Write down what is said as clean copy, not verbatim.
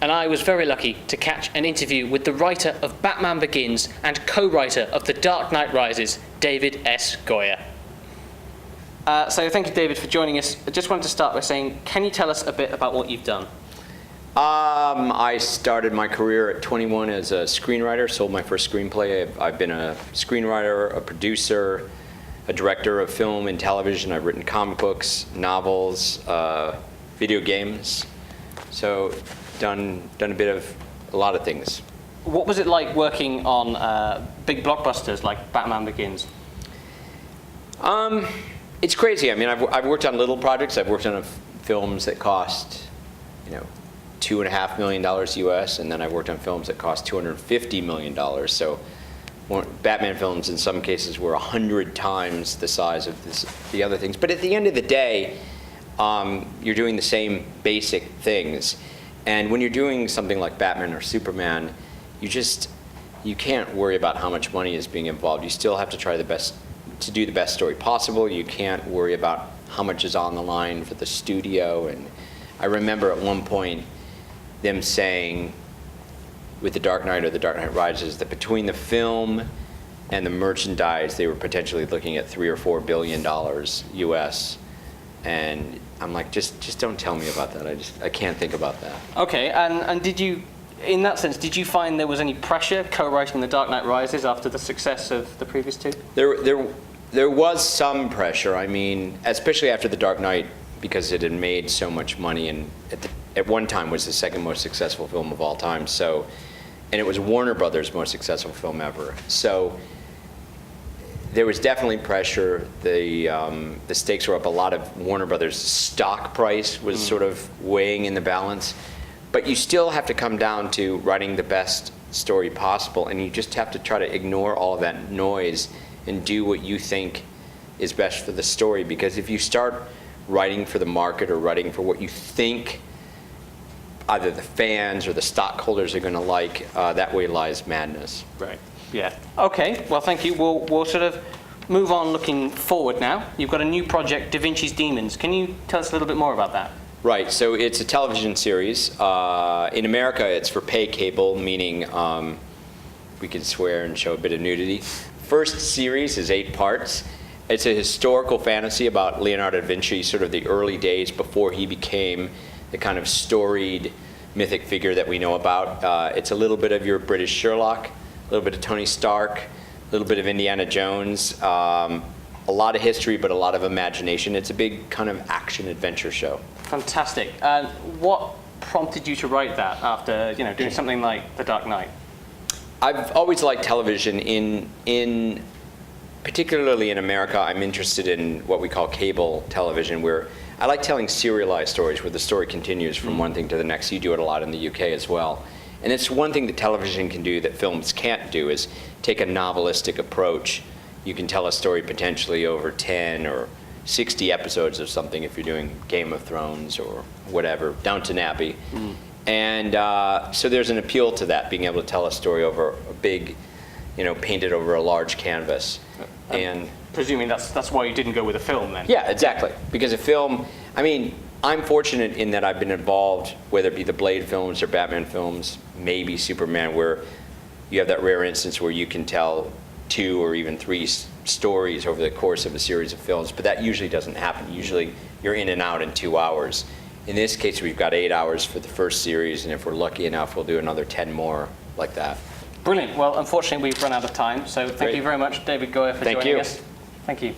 and I was very lucky to catch an interview with the writer of Batman Begins and co-writer of The Dark Knight Rises, David S. Goyer. So thank you, David, for joining us. I just wanted to start by saying, can you tell us a bit about what you've done? I started my career at 21 as a screenwriter, sold my first screenplay. I've been a screenwriter, a producer, a director of film and television. I've written comic books, novels, video games. So done a lot of things. What was it like working on big blockbusters like Batman Begins? It's crazy. I mean, I've worked on little projects. I've worked on films that cost, $2.5 million US, and then I've worked on films that cost $250 million. So Batman films in some cases were 100 times the size of the other things. But at the end of the day, you're doing the same basic things. And when you're doing something like Batman or Superman, you can't worry about how much money is being involved. You still have to try to do the best story possible. You can't worry about how much is on the line for the studio. And I remember at one point them saying with The Dark Knight or The Dark Knight Rises that between the film and the merchandise, they were potentially looking at $3 or $4 billion US. And I'm like, just don't tell me about that. I can't think about that. Okay, and did you, in that sense, did you find there was any pressure co-writing The Dark Knight Rises after the success of the previous two? There was some pressure. I mean, especially after The Dark Knight, because it had made so much money and at one time was the second most successful film of all time. So, and it was Warner Brothers' most successful film ever. So there was definitely pressure. The stakes were up. A lot of Warner Brothers' stock price was sort of weighing in the balance. But you still have to come down to writing the best story possible, and you just have to try to ignore all of that noise and do what you think is best for the story. Because if you start writing for the market or writing for what you think either the fans or the stockholders are going to like, that way lies madness. Right. Yeah. Okay. Well, thank you. We'll sort of move on looking forward now. You've got a new project, Da Vinci's Demons. Can you tell us a little bit more about that? Right. So it's a television series. In America, it's for pay cable, meaning we can swear and show a bit of nudity. First series is 8 parts. It's a historical fantasy about Leonardo da Vinci, sort of the early days before he became the kind of storied mythic figure that we know about. It's a little bit of your British Sherlock, a little bit of Tony Stark, a little bit of Indiana Jones, a lot of history, but a lot of imagination. It's a big kind of action-adventure show. Fantastic. What prompted you to write that after doing something like The Dark Knight? I've always liked television. Particularly in America, I'm interested in what we call cable television, where I like telling serialized stories where the story continues from one thing to the next. You do it a lot in the UK as well. And it's one thing that television can do that films can't do, is take a novelistic approach. You can tell a story potentially over 10 or 60 episodes of something if you're doing Game of Thrones or whatever, Downton Abbey. And so there's an appeal to that, being able to tell a story over a big, painted over a large canvas. And presuming that's why you didn't go with a film then? Yeah, exactly. Because a film, I'm fortunate in that I've been involved, whether it be the Blade films or Batman films, maybe Superman, where you have that rare instance where you can tell 2 or even 3 stories over the course of a series of films, but that usually doesn't happen. Usually you're in and out in 2 hours. In this case, we've got 8 hours for the first series, and if we're lucky enough, we'll do another 10 more like that. Brilliant. Well, unfortunately, we've run out of time, so thank you very much, David Goyer, for joining us. Thank you.